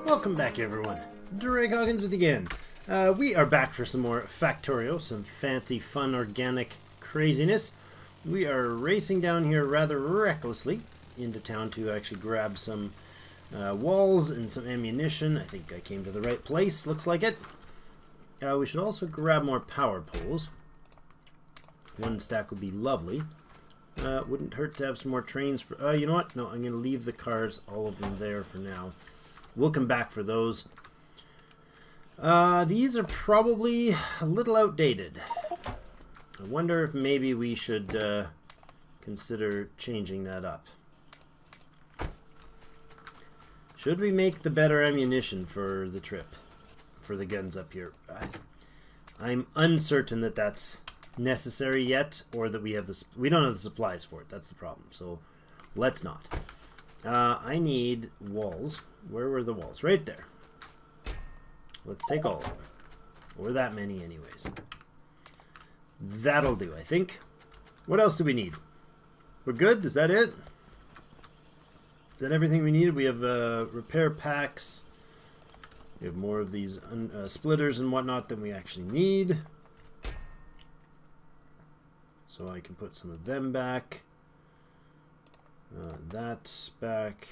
Welcome back, everyone. Drake Hawkins with you again. We are back for some more Factorio, some fancy, fun, organic craziness. We are racing down here rather recklessly into town to actually grab some walls and some ammunition. I think I came to the right place, looks like it. We should also grab more power poles. One stack would be lovely. Wouldn't hurt to have some more trains for... you know what? No, I'm going to leave the cars, all of them there for now. We'll come back for those. These are probably a little outdated. I wonder if maybe we should consider changing that up. Should we make the better ammunition for the trip? For the guns up here? I'm uncertain that that's necessary yet, or that we have the... We don't have the supplies for it. That's the problem. So, let's not. I need walls. Where were the walls? Right there. Let's take all of them. Or that many anyways. That'll do, I think. What else do we need? We're good? Is that it? Is that everything we needed? We have repair packs. We have more of these splitters and whatnot than we actually need. So I can put some of them back. That's back.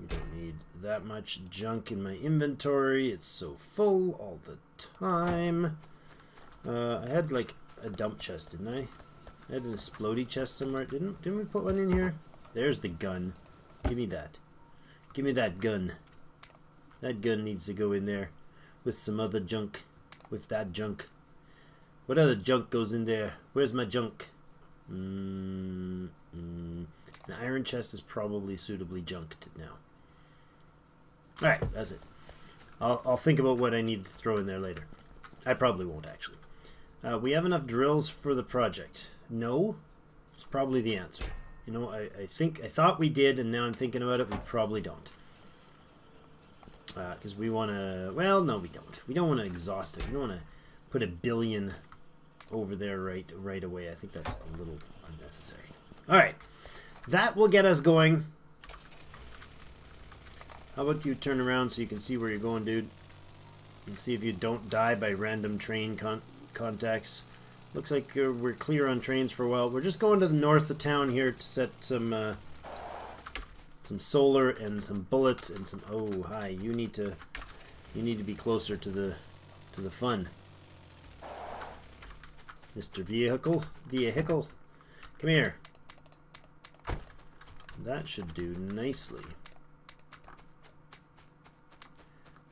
We don't need that much junk in my inventory. It's so full all the time. I had like a dump chest, didn't I? I had an explodey chest somewhere. Didn't we put one in here? There's the gun. Give me that. Give me that gun. That gun needs to go in there with some other junk. With that junk. What other junk goes in there? Where's my junk? An iron chest is probably suitably junked now. Alright, that's it. I'll think about what I need to throw in there later. I probably won't, actually. We have enough drills for the project. No? It's probably the answer. You know, I thought we did, and now I'm thinking about it, we probably don't. Because we want to... Well, no, we don't. We don't want to exhaust it. We don't want to put 1 billion over there right away. I think that's a little unnecessary. Alright. That will get us going. How about you turn around so you can see where you're going, dude? And see if you don't die by random train contacts. Looks like we're clear on trains for a while. We're just going to the north of town here to set some solar and some bullets and some... Oh, hi. You need to be closer to the fun, Mr. Vehicle. Come here. That should do nicely.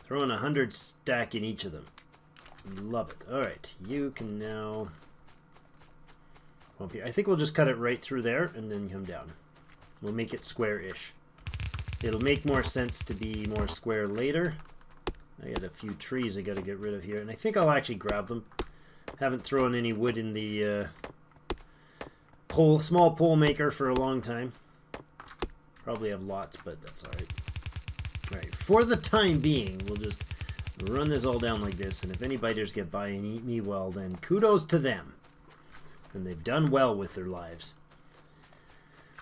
Throwing 100 stack in each of them. Love it. Alright, you can now come up here. I think we'll just cut it right through there and then come down. We'll make it square-ish. It'll make more sense to be more square later. I got a few trees I gotta get rid of here, and I think I'll actually grab them. Haven't thrown any wood in the small pole maker for a long time. Probably have lots, but that's alright. Alright, for the time being, we'll just run this all down like this, and if any biters get by and eat me, well, then kudos to them. And they've done well with their lives.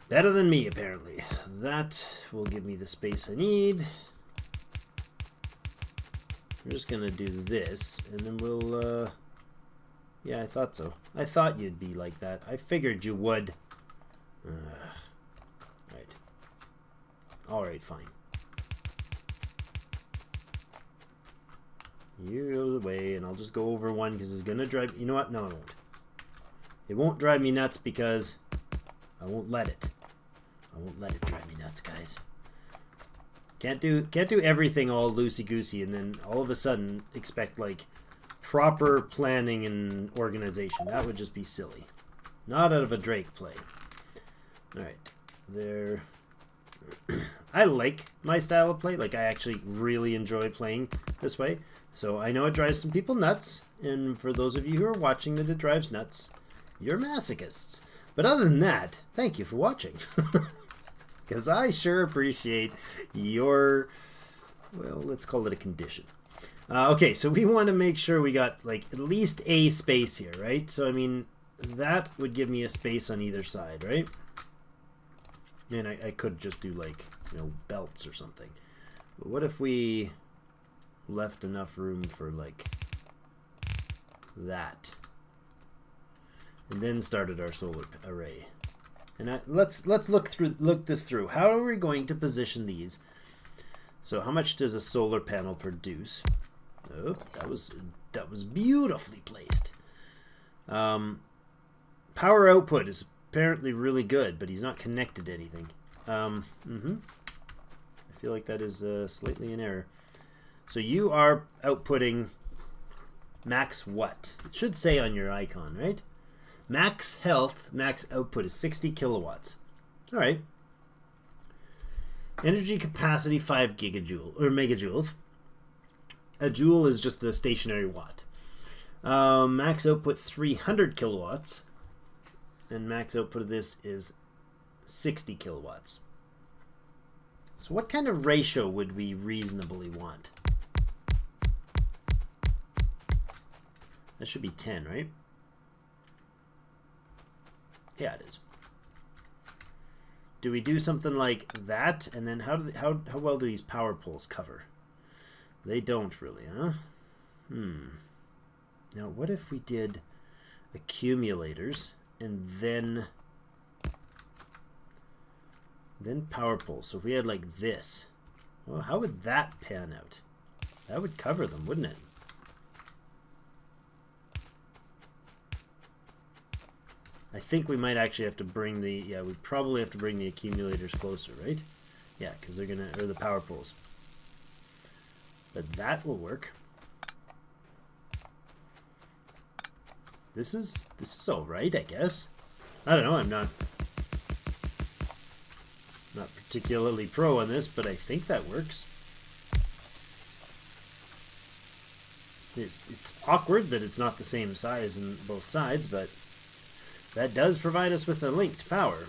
Better than me, apparently. That will give me the space I need. I'm just gonna do this, and then we'll, yeah, I thought so. I thought you'd be like that. I figured you would. Right. Alright, fine. You go away, and I'll just go over one because it's gonna drive... You know what? No, it won't. It won't drive me nuts because I won't let it. I won't let it drive me nuts, guys. Can't do everything all loosey-goosey and then all of a sudden expect, like, proper planning and organization. That would just be silly. Not out of a Drake play. Alright. There. I like my style of play. Like, I actually really enjoy playing this way. So I know it drives some people nuts. And for those of you who are watching that it drives nuts, you're masochists. But other than that, thank you for watching. Because I sure appreciate your, well, let's call it a condition. Okay, so we want to make sure we got, like, at least a space here, right? So, I mean, that would give me a space on either side, right? And I could just do like, you know, belts or something. But what if we left enough room for like that? And then started our solar array. And let's look this through. How are we going to position these? So how much does a solar panel produce? Oh, that was beautifully placed. Power output is apparently really good, but he's not connected to anything. I feel like that is slightly in error. So you are outputting max what? It should say on your icon, right? Max health, max output is 60 kilowatts. All right. Energy capacity 5 gigajoule or megajoules. A joule is just a stationary watt. Max output 300 kilowatts. And max output of this is 60 kilowatts. So what kind of ratio would we reasonably want? That should be 10, right? Yeah, it is. Do we do something like that? And then how well do these power poles cover? They don't really, huh? Now, what if we did accumulators and then power poles? So if we had like this, well, how would that pan out? That would cover them, wouldn't it? I think we might actually have to bring the, yeah, we probably have to bring the accumulators closer, right? Yeah, because they're gonna, or the power poles. But that will work. This is all right, I guess. I don't know, I'm not particularly pro on this, but I think that works. It's awkward that it's not the same size on both sides, but that does provide us with a linked power.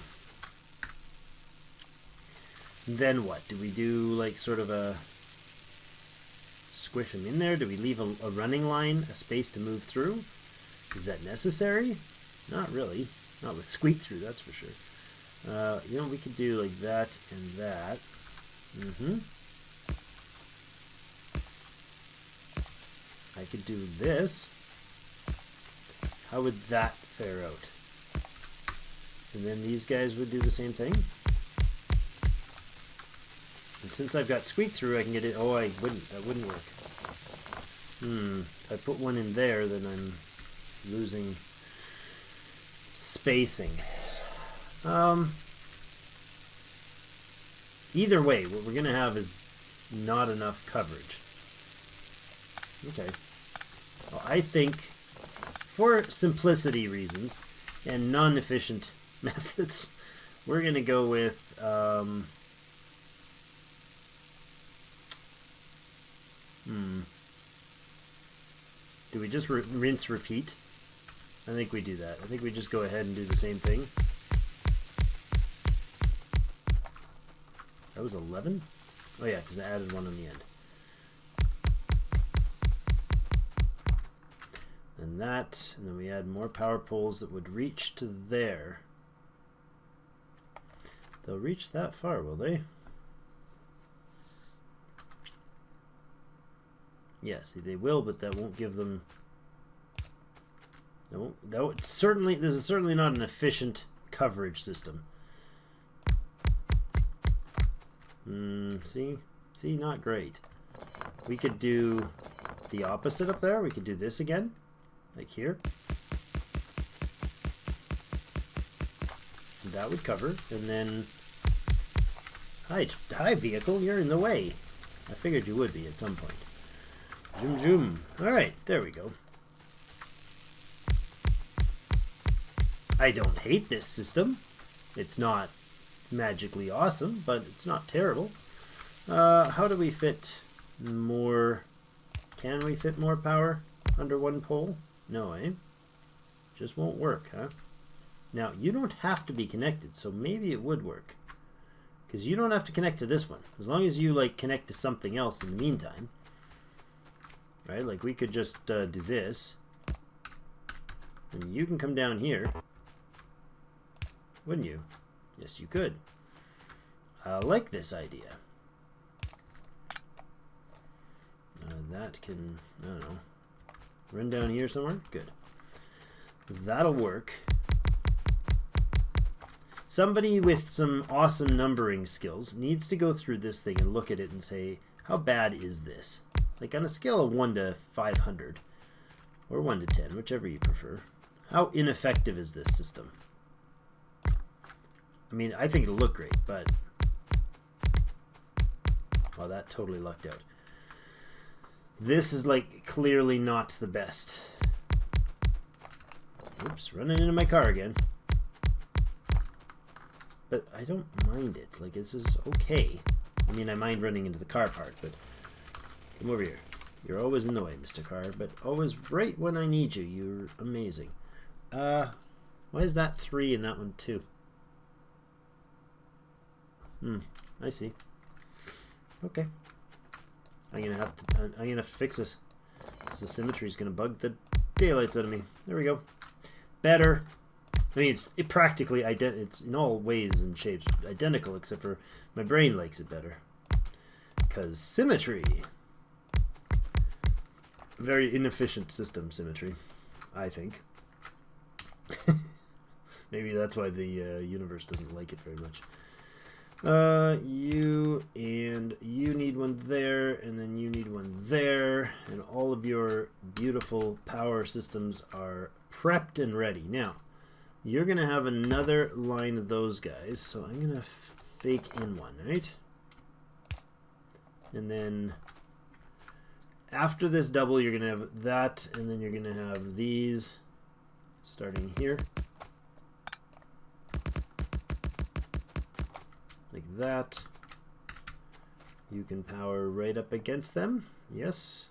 Then what? Do we do like sort of a squish them in there? Do we leave a running line, a space to move through? Is that necessary? Not really. Not with Squeek Through, that's for sure. You know, we could do like that and that. I could do this. How would that fare out? And then these guys would do the same thing. And since I've got Squeek Through, I can get it. Oh, I wouldn't. That wouldn't work. If I put one in there, then I'm losing spacing. Either way, what we're going to have is not enough coverage. Okay. Well, I think for simplicity reasons and non-efficient methods, we're going to go with do we just rinse repeat? I think we do that. I think we just go ahead and do the same thing. That was 11? Oh yeah, because I added one on the end. And that, and then we add more power poles that would reach to there. They'll reach that far, will they? Yeah, see, they will, but that won't give them. No, it's certainly. This is certainly not an efficient coverage system. See, not great. We could do the opposite up there. We could do this again, like here. And that would cover, and then. Hi, vehicle, you're in the way. I figured you would be at some point. Zoom, zoom. Alright, there we go. I don't hate this system. It's not magically awesome, but it's not terrible. How do we fit more? Can we fit more power under one pole? No, eh? Just won't work, huh? Now, you don't have to be connected, so maybe it would work. Because you don't have to connect to this one. As long as you, like, connect to something else in the meantime. Right, like we could just do this, and you can come down here, wouldn't you? Yes, you could. I like this idea. That can, I don't know, run down here somewhere? Good. That'll work. Somebody with some awesome numbering skills needs to go through this thing and look at it and say, how bad is this? Like on a scale of 1 to 500, or 1 to 10, whichever you prefer. How ineffective is this system? I mean, I think it'll look great, but... Oh, that totally lucked out. This is like clearly not the best. Oops, running into my car again. But I don't mind it. Like, this is okay. I mean, I mind running into the car part, but come over here. You're always in the way, Mr. Car, but always right when I need you. You're amazing. Why is that 3 and that one 2? I see. Okay. I'm gonna fix this. Because the symmetry is gonna bug the daylights out of me. There we go. Better. I mean, it's practically it's in all ways and shapes identical, except for my brain likes it better. Because symmetry. Very inefficient system, symmetry, I think. Maybe that's why the universe doesn't like it very much. You and you need one there, and then you need one there, and all of your beautiful power systems are prepped and ready. Now, you're going to have another line of those guys, so I'm going to fake in one, right? And then after this double, you're going to have that, and then you're going to have these starting here. Like that. You can power right up against them. Yes.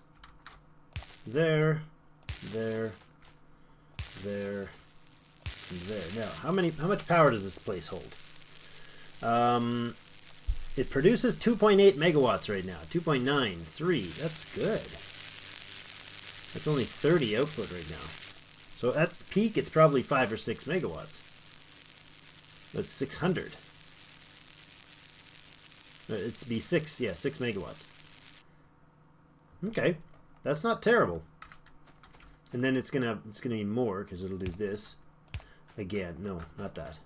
There, there, there, and there. Now, how much power does this place hold? It produces 2.8 megawatts right now. 2.93. That's good. That's only 30 output right now. So at peak, it's probably 5 or 6 megawatts. That's 600. It's be 6 megawatts. Okay, that's not terrible. And then it's gonna be more because it'll do this again. No, not that.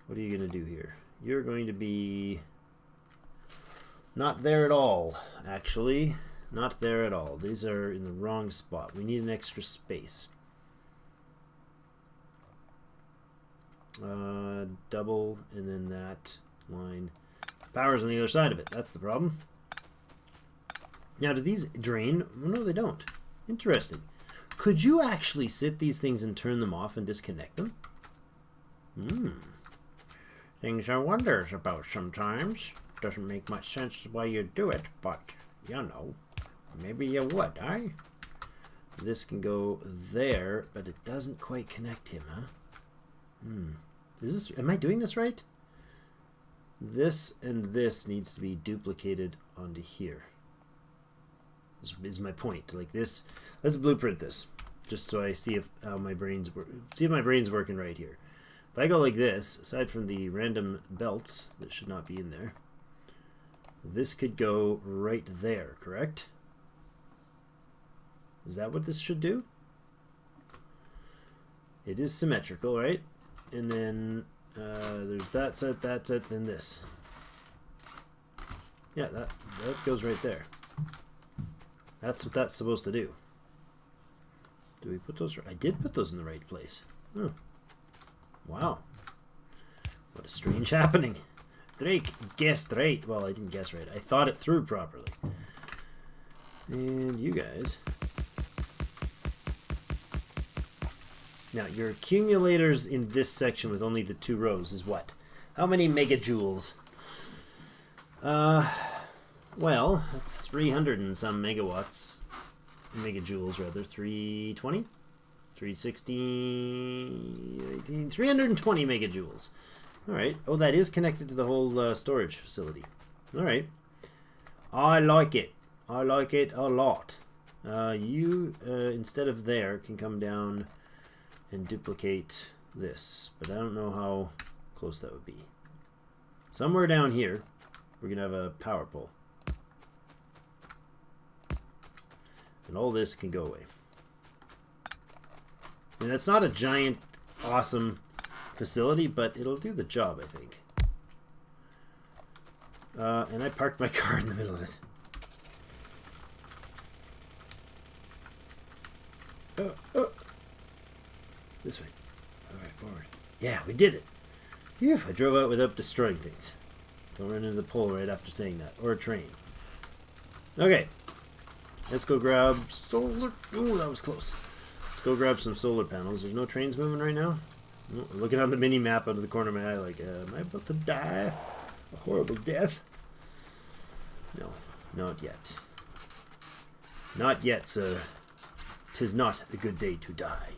What are you gonna do here? You're going to be not there at all. Actually, not there at all. These are in the wrong spot. We need an extra space. Double and then that line. Power's on the other side of it. That's the problem. Now, do these drain? No, they don't. Interesting. Could you actually sit these things and turn them off and disconnect them? Things I wonders about sometimes. Doesn't make much sense why you do it, but, you know, maybe you would, eh? This can go there, but it doesn't quite connect him, huh? Is this, am I doing this right? This and this needs to be duplicated onto here. Is my point. Like this, let's blueprint this, just so I see if how my brain's see if my brain's working right here. If I go like this, aside from the random belts that should not be in there, this could go right there, correct? Is that what this should do? It is symmetrical, right? And then there's that set, then this. Yeah, that goes right there. That's what that's supposed to do. Do we put those? I did put those in the right place. Oh. Wow. What a strange happening. Drake guessed right. Well, I didn't guess right. I thought it through properly. And you guys. Now, your accumulators in this section with only the 2 rows is what? How many megajoules? Well, that's 300 and some megawatts. Megajoules, rather. 320? 360... 320 megajoules. Alright. Oh, that is connected to the whole storage facility. Alright. I like it. I like it a lot. You, instead of there, can come down and duplicate this. But I don't know how close that would be. somewhere down here, we're going to have a power pole. And all this can go away. And it's not a giant, awesome facility, but it'll do the job, I think. And I parked my car in the middle of it. This way. Alright, forward. Yeah, we did it. Phew, I drove out without destroying things. Don't run into the pole right after saying that. Or a train. Okay. Let's go grab solar. Oh, that was close. Let's go grab some solar panels. There's no trains moving right now. No, looking on the mini map out of the corner of my eye like, am I about to die? A horrible death? No, not yet. Not yet, sir. 'Tis not a good day to die.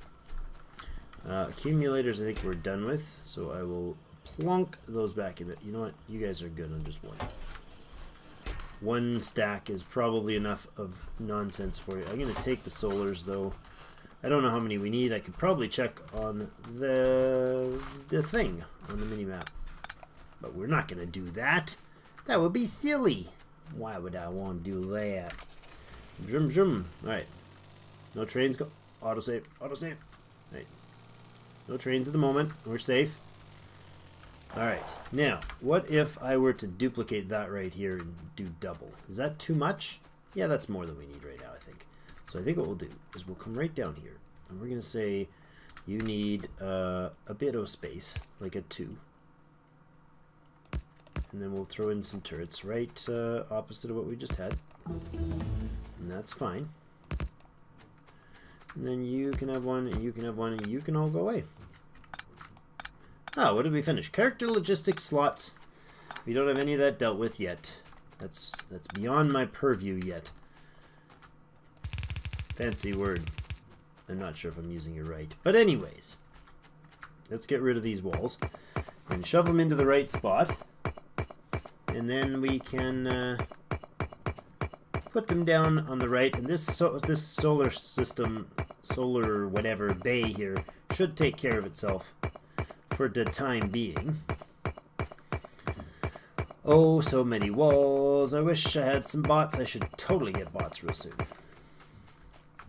Accumulators I think we're done with, so I will plunk those back in it. You know what? You guys are good on just one. One stack is probably enough of nonsense for you. I'm going to take the solars, though. I don't know how many we need. I could probably check on the thing on the mini-map. But we're not going to do that. That would be silly. Why would I want to do that? Jum jum. Alright. No trains go. Autosave. Autosave. Right. No trains at the moment. We're safe. Alright. Now, what if I were to duplicate that right here and do double? Is that too much? Yeah, that's more than we need right now, I think. So I think what we'll do is we'll come right down here. And we're going to say you need a bit of space, like a 2. And then we'll throw in some turrets right opposite of what we just had. And that's fine. And then you can have one, and you can have one, and you can all go away. Ah, what did we finish? Character logistics slots. We don't have any of that dealt with yet. That's beyond my purview yet. Fancy word. I'm not sure if I'm using it right. But anyways, let's get rid of these walls and shove them into the right spot. And then we can put them down on the right. And this solar system, solar whatever bay here, should take care of itself for the time being. Oh, so many walls. I wish I had some bots. I should totally get bots real soon.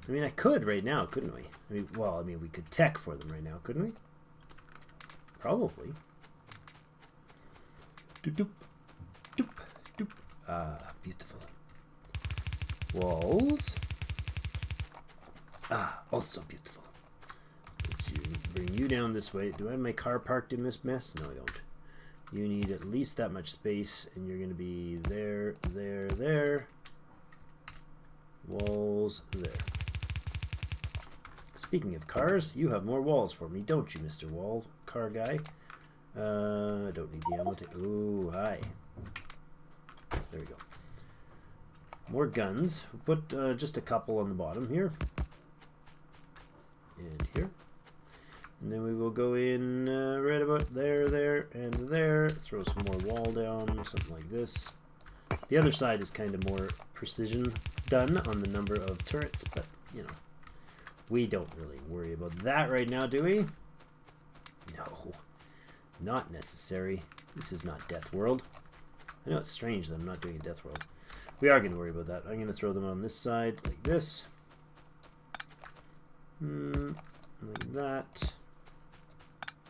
I mean, I could right now, couldn't we? I mean, we could tech for them right now, couldn't we? Probably. Doop, doop, doop, doop. Ah, beautiful. Walls. Ah, also beautiful. Let's bring you down this way. Do I have my car parked in this mess? No, I don't. You need at least that much space, and you're going to be there, there, there. Walls there. Speaking of cars, you have more walls for me, don't you, Mr. Wall Car Guy? I don't need the ammo to... Ooh, hi. There we go. More guns. We'll put just a couple on the bottom here. And here. And then we will go in right about there, there, and there. Throw some more wall down, something like this. The other side is kind of more precision done on the number of turrets, but, you know, we don't really worry about that right now, do we? No, not necessary. This is not Death World. I know it's strange that I'm not doing a Death World. We are going to worry about that. I'm going to throw them on this side like this. Like that.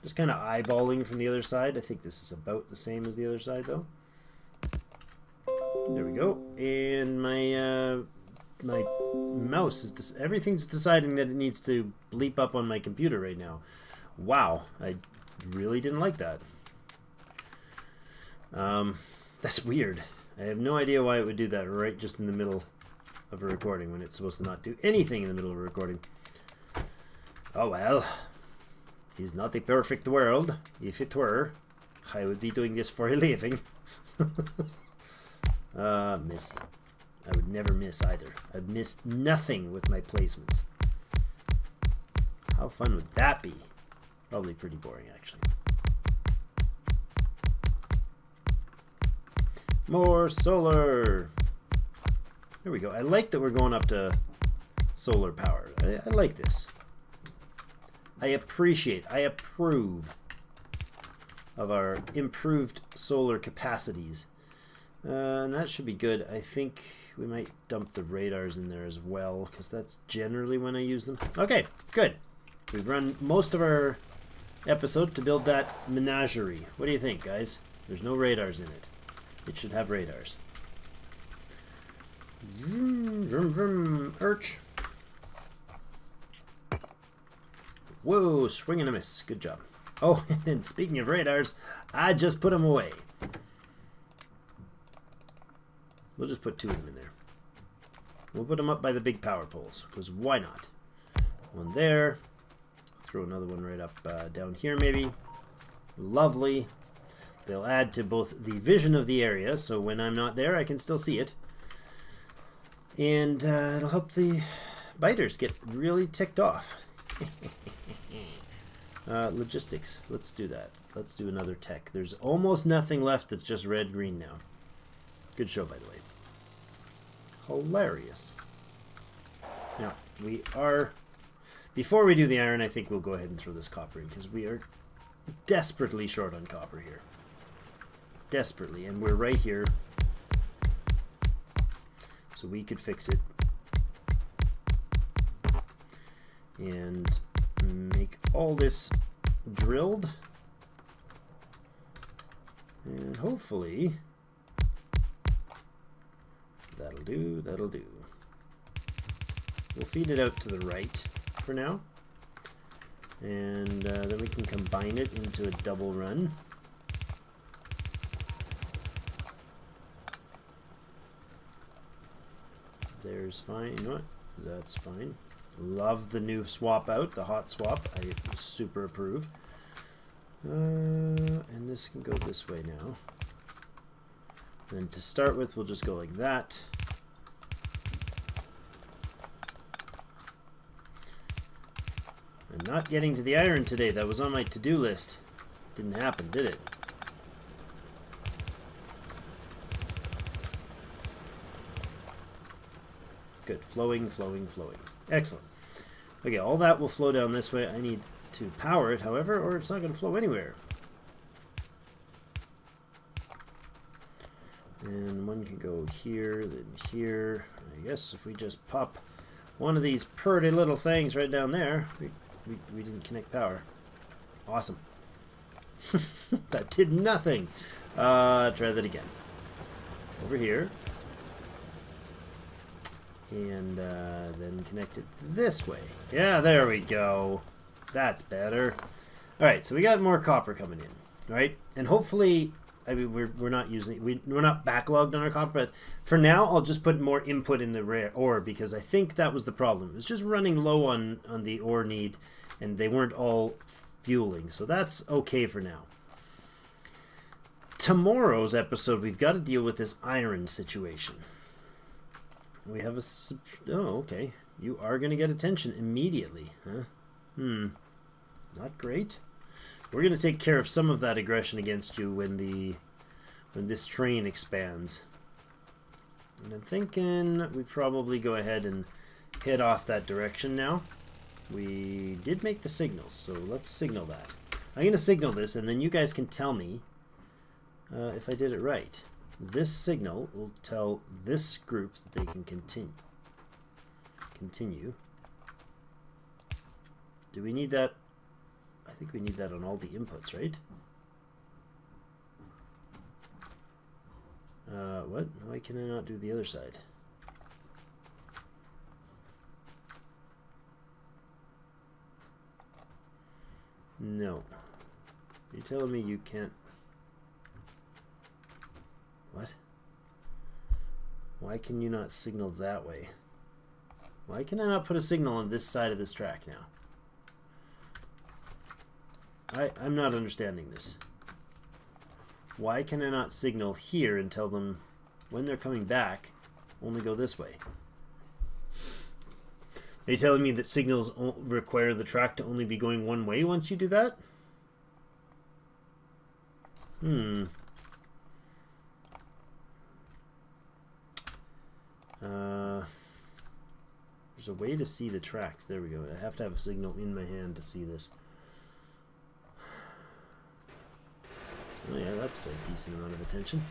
Just kind of eyeballing from the other side. I think this is about the same as the other side, though. There we go. And my my mouse is everything's deciding that it needs to bleep up on my computer right now. Wow, I really didn't like that. That's weird. I have no idea why it would do that right just in the middle of a recording when it's supposed to not do anything in the middle of a recording. Oh well. It's not a perfect world. If it were, I would be doing this for a living. Miss. I would never miss either. I've missed nothing with my placements. How fun would that be? Probably pretty boring, actually. More solar. There we go. I like that we're going up to solar power. I like this. I appreciate. I approve. of our improved solar capacities. And that should be good. I think we might dump the radars in there as well, because that's generally when I use them. Okay, good. We've run most of our episode to build that menagerie. What do you think, guys? There's no radars in it. It should have radars. Vroom, vroom, vroom. Arch. Whoa, swing and a miss. Good job. Oh, and speaking of radars, I just put them away. We'll just put 2 of them in there. We'll put them up by the big power poles, because why not? One there. Throw another one right up down here, maybe. Lovely. They'll add to both the vision of the area, so when I'm not there, I can still see it. And it'll help the biters get really ticked off. Logistics. Let's do that. Let's do another tech. There's almost nothing left that's just red-green now. Good show, by the way. Hilarious. Now, we are... Before we do the iron, I think we'll go ahead and throw this copper in, because we are desperately short on copper here. Desperately. And we're right here. So we could fix it. And make all this drilled. And hopefully... That'll do, that'll do. We'll feed it out to the right for now. And then we can combine it into a double run. There's fine. You know what? That's fine. Love the new swap out, the hot swap. I super approve. And this can go this way now. And to start with, we'll just go like that. I'm not getting to the iron today. That was on my to-do list. Didn't happen, did it? Good. Flowing, flowing, flowing. Excellent. Okay, all that will flow down this way. I need to power it, however, or it's not going to flow anywhere. And one can go here, then here. I guess if we just pop one of these pretty little things right down there, we didn't connect power. Awesome. That did nothing. Try that again. Over here. And then connect it this way. Yeah, there we go. That's better. Alright, so we got more copper coming in. Right? And hopefully... I mean, we're not using we're not backlogged on our copper, but for now I'll just put more input in the rare ore, because I think that was the problem. It was just running low on the ore need, and they weren't all fueling, so that's okay for now. Tomorrow's episode, we've got to deal with this iron situation. We have a oh, okay. You are going to get attention immediately, huh? Not great. We're going to take care of some of that aggression against you when this train expands. And I'm thinking we probably go ahead and head off that direction now. We did make the signals, so let's signal that. I'm going to signal this, and then you guys can tell me if I did it right. This signal will tell this group that they can continue. Do we need that? I think we need that on all the inputs, right? What? Why can I not do the other side? No. You're telling me you can't... What? Why can you not signal that way? Why can I not put a signal on this side of this track now? I'm not understanding this. Why can I not signal here and tell them when they're coming back, only go this way? Are you telling me that signals require the track to only be going one way once you do that? There's a way to see the track. There we go. I have to have a signal in my hand to see this. Oh yeah, that's a decent amount of attention.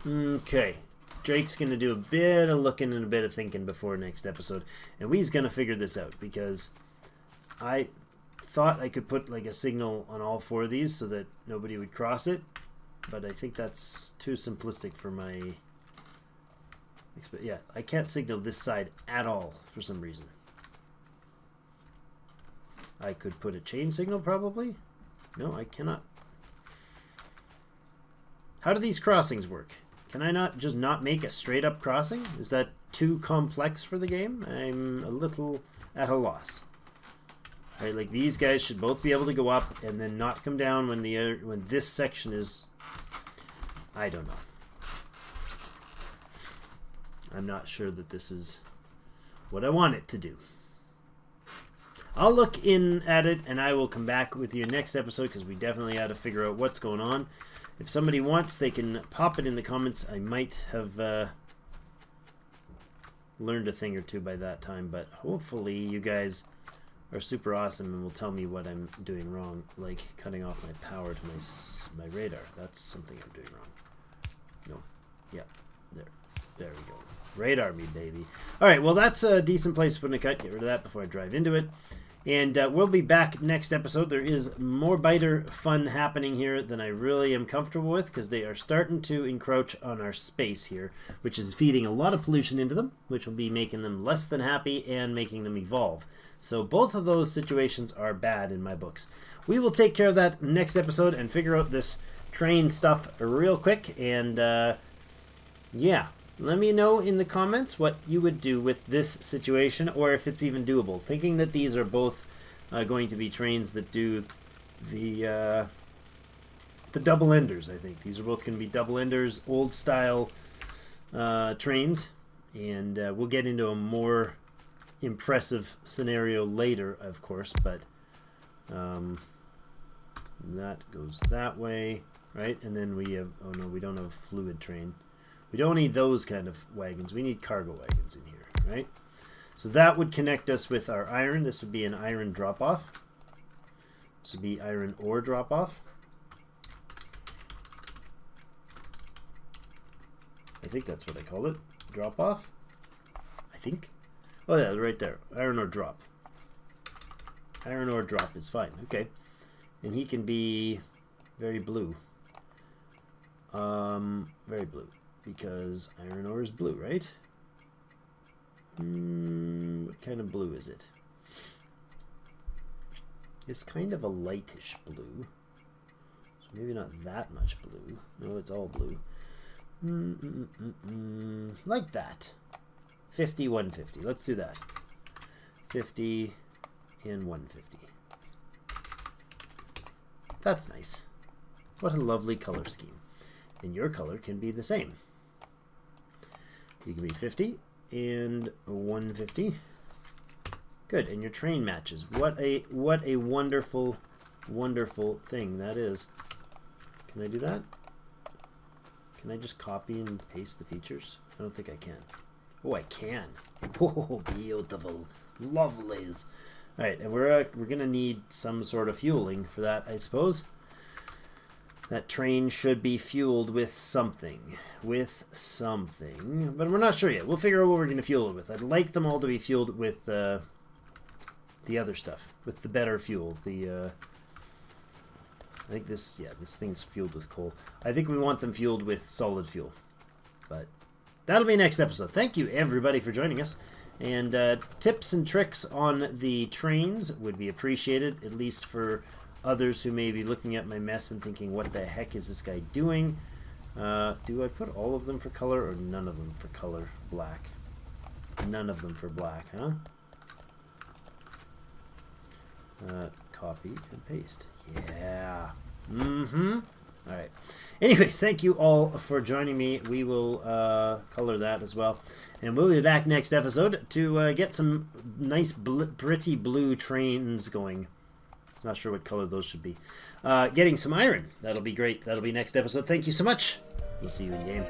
Okay. Drake's going to do a bit of looking and a bit of thinking before next episode. And we's going to figure this out because I thought I could put like a signal on all 4 of these so that nobody would cross it. But I think that's too simplistic for my... Yeah, I can't signal this side at all for some reason. I could put a chain signal probably. No, I cannot. How do these crossings work? Can I not just not make a straight up crossing? Is that too complex for the game? I'm a little at a loss. Right, like these guys should both be able to go up and then not come down when the when this section is... I don't know. I'm not sure that this is what I want it to do. I'll look in at it and I will come back with you next episode because we definitely got to figure out what's going on. If somebody wants, they can pop it in the comments. I might have learned a thing or two by that time, but hopefully you guys are super awesome and will tell me what I'm doing wrong, like cutting off my power to my radar. That's something I'm doing wrong. No. Yeah. There we go. Radar me, baby. All right, well, that's a decent place to put in a cut. Get rid of that before I drive into it. And we'll be back next episode. There is more biter fun happening here than I really am comfortable with because they are starting to encroach on our space here, which is feeding a lot of pollution into them, which will be making them less than happy and making them evolve. So both of those situations are bad in my books. We will take care of that next episode and figure out this train stuff real quick. And yeah. Let me know in the comments what you would do with this situation, or if it's even doable. Thinking that these are both going to be trains that do the double enders, I think. These are both going to be double enders, old style trains, and we'll get into a more impressive scenario later, of course, but that goes that way, right? And then we have, oh no, we don't have a fluid train. We don't need those kind of wagons. We need cargo wagons in here, right? So that would connect us with our iron. This would be an iron drop-off. This would be iron ore drop-off. I think that's what I call it. Drop-off? I think. Oh yeah, right there. Iron ore drop. Iron ore drop is fine. Okay. And he can be very blue. Very blue. Because iron ore is blue, right? What kind of blue is it? It's kind of a lightish blue. So maybe not that much blue. No, it's all blue. Like that. 50, 150. Let's do that. 50 and 150. That's nice. What a lovely color scheme. And your color can be the same. You can be 50 and 150. Good, and your train matches. What a wonderful, wonderful thing that is. Can I do that? Can I just copy and paste the features? I don't think I can. Oh, I can. Oh, beautiful, lovelies. All right, and we're gonna need some sort of fueling for that, I suppose. That train should be fueled with something. But we're not sure yet. We'll figure out what we're going to fuel it with. I'd like them all to be fueled with the other stuff, with the better fuel. I think this thing's fueled with coal. I think we want them fueled with solid fuel. But that'll be next episode. Thank you, everybody, for joining us. And tips and tricks on the trains would be appreciated, at least for others who may be looking at my mess and thinking, what the heck is this guy doing? Do I put all of them for color or none of them for color? Black. None of them for black, huh? Copy and paste. Yeah. Alright. Anyways, thank you all for joining me. We will color that as well. And we'll be back next episode to get some nice, pretty blue trains going. Not sure what color those should be. Getting some iron. That'll be great. That'll be next episode. Thank you so much. We'll see you in game.